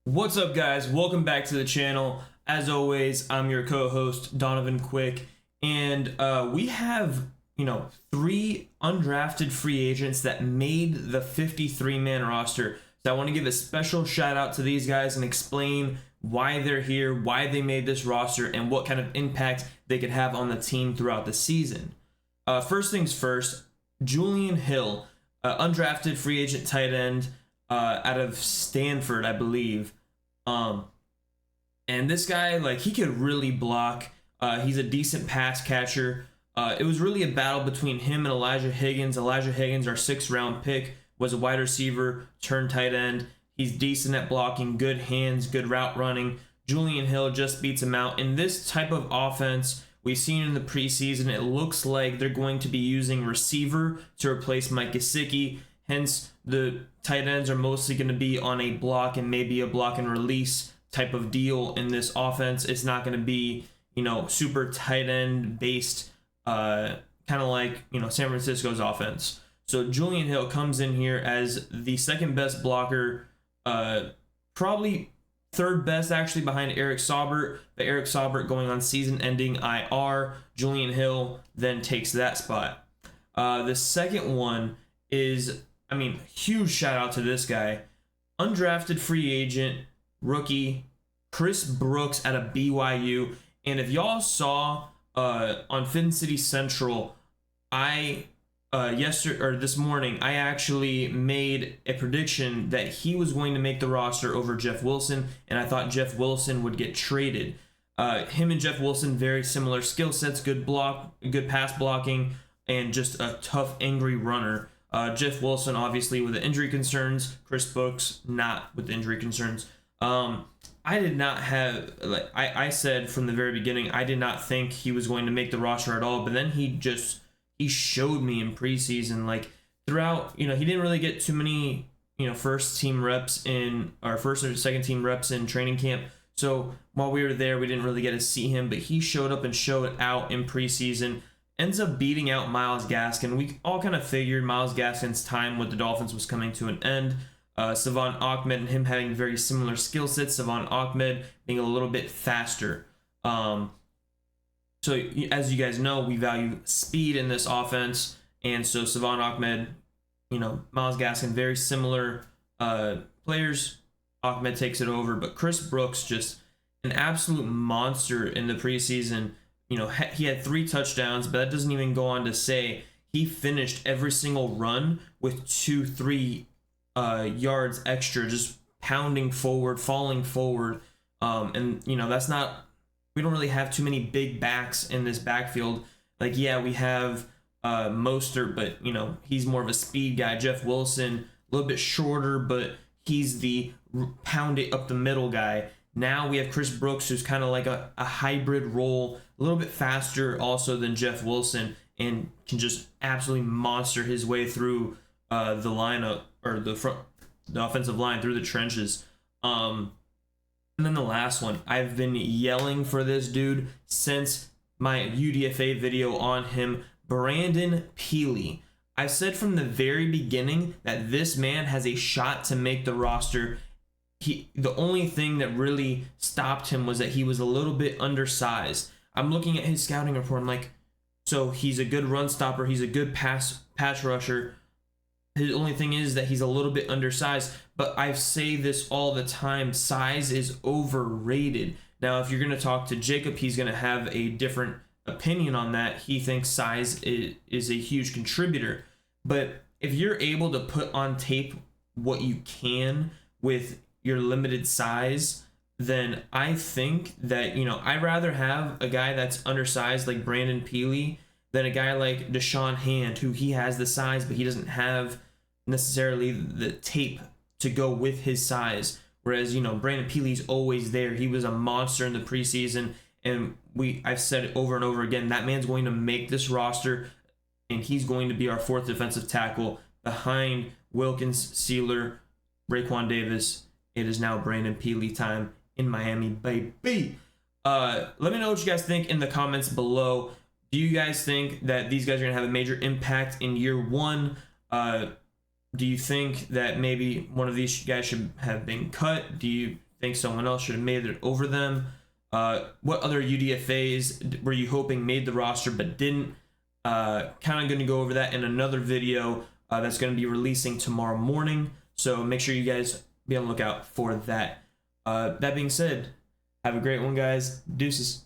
What's up, guys? Welcome back to the channel. As always, I'm your co-host Donovan Quick, and we have three undrafted free agents that made the 53-man roster. So I want to give a special shout out to these guys and explain why they're here, why they made this roster, and what kind of impact they could have on the team throughout the season. First things first, Julian Hill, undrafted free agent tight end out of Stanford, I believe. And this guy, he could really block. He's a decent pass catcher. It was really a battle between him and Elijah Higgins. Elijah Higgins, our 6th-round pick, was a wide receiver turned tight end. He's decent at blocking, good hands, good route running. Julian Hill just beats him out. In this type of offense, we've seen in the preseason, it looks like they're going to be using receiver to replace Mike Gesicki. Hence, the tight ends are mostly going to be on a block and maybe a block and release type of deal in this offense. It's not going to be, super tight end based, kind of like, San Francisco's offense. So Julian Hill comes in here as the second best blocker, probably third best actually behind Eric Saubert, but Eric Saubert going on season-ending IR. Julian Hill then takes that spot. The second one is, huge shout out to this guy. Undrafted free agent, rookie, Chris Brooks out of BYU. And if y'all saw on Fin City Central, this morning, I actually made a prediction that he was going to make the roster over Jeff Wilson, and I thought Jeff Wilson would get traded. Him and Jeff Wilson, very similar skill sets, good pass blocking, and just a tough, angry runner. Jeff Wilson, obviously, with the injury concerns. Chris Brooks, not with injury concerns. I did not have, I said from the very beginning, I did not think he was going to make the roster at all, but then he showed me in preseason, throughout, he didn't really get too many, first team reps in, or first or second team reps in training camp. So while we were there, we didn't really get to see him, but he showed up and showed out in preseason. Ends up beating out Myles Gaskin. We all kind of figured Myles Gaskin's time with the Dolphins was coming to an end. Savon Ahmed and him having very similar skill sets. Savon Ahmed being a little bit faster. So as you guys know, we value speed in this offense. And so Savon Ahmed, Myles Gaskin, very similar players. Ahmed takes it over. But Chris Brooks, just an absolute monster in the preseason. He had 3 touchdowns, but that doesn't even go on to say he finished every single run with 2-3 yards extra, just pounding forward, falling forward. And that's not, we don't really have too many big backs in this backfield. We have Mostert, but he's more of a speed guy. Jeff Wilson, a little bit shorter, but he's the pound it up the middle guy. Now we have Chris Brooks, who's kind of like a hybrid role, a little bit faster also than Jeff Wilson, and can just absolutely monster his way through the lineup, or the offensive line, through the trenches. And then the last one, I've been yelling for this dude since my UDFA video on him, Brandon Pili. I said from the very beginning that this man has a shot to make the roster. The only thing that really stopped him was that he was a little bit undersized. I'm looking at his scouting report. I'm like, so he's a good run stopper. He's a good pass rusher. His only thing is that he's a little bit undersized. But I say this all the time. Size is overrated. Now, if you're going to talk to Jacob, he's going to have a different opinion on that. He thinks size is a huge contributor. But if you're able to put on tape what you can with your limited size, then I think that, I'd rather have a guy that's undersized like Brandon Pili than a guy like Deshaun Hand, who he has the size, but he doesn't have necessarily the tape to go with his size. Whereas, Brandon Pili's always there. He was a monster in the preseason, and I've said it over and over again, that man's going to make this roster, and he's going to be our 4th defensive tackle behind Wilkins, Sealer, Raekwon Davis. It is now Brandon Pili time in Miami, baby. Let me know what you guys think in the comments below. Do you guys think that these guys are going to have a major impact in year 1? Do you think that maybe one of these guys should have been cut? Do you think someone else should have made it over them? What other UDFAs were you hoping made the roster but didn't? Kind of going to go over that in another video that's going to be releasing tomorrow morning. So make sure you guys be on the lookout for that. That being said, have a great one, guys. Deuces.